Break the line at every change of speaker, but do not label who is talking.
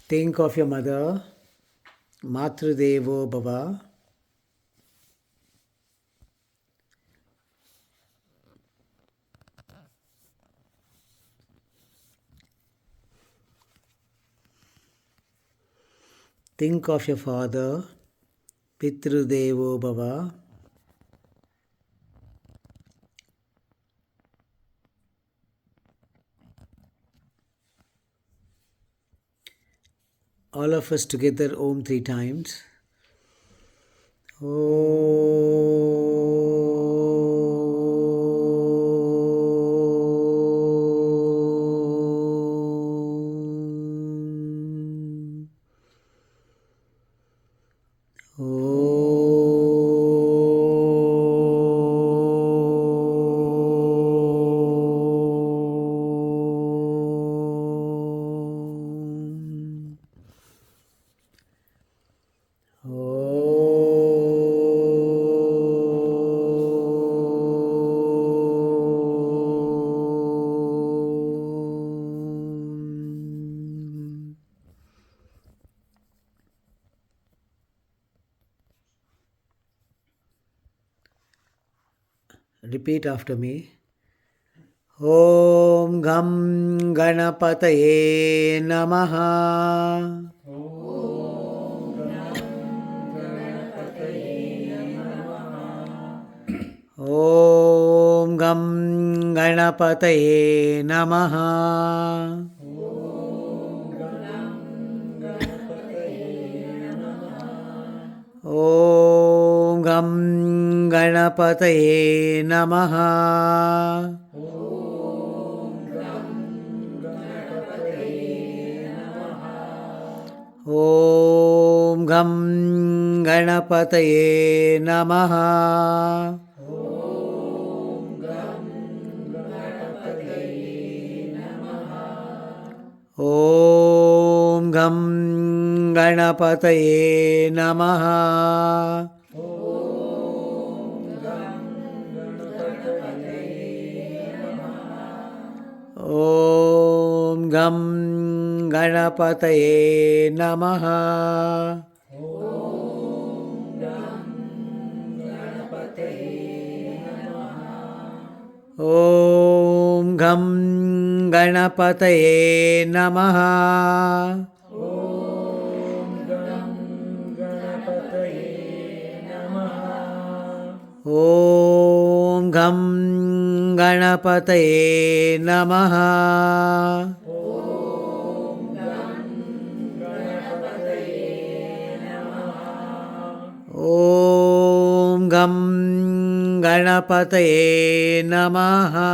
Think of your mother, Matrudevo Bhava. Think of your father, Pitrudevo Bhava. All of us together, Om 3 times. Repeat after me. Om Gam Ganapataye Namaha. Om Gam Ganapataye Namaha. Om Gam Ganapataye Namaha. Om Gam Ganapataye Namaha. Om Gam Ganapataye Namaha. Om Gam Ganapataye Namaha. Om Gam Ganapataye Namaha. Om Gam Ganapataye Namaha. Om Gam Ganapataye Namaha.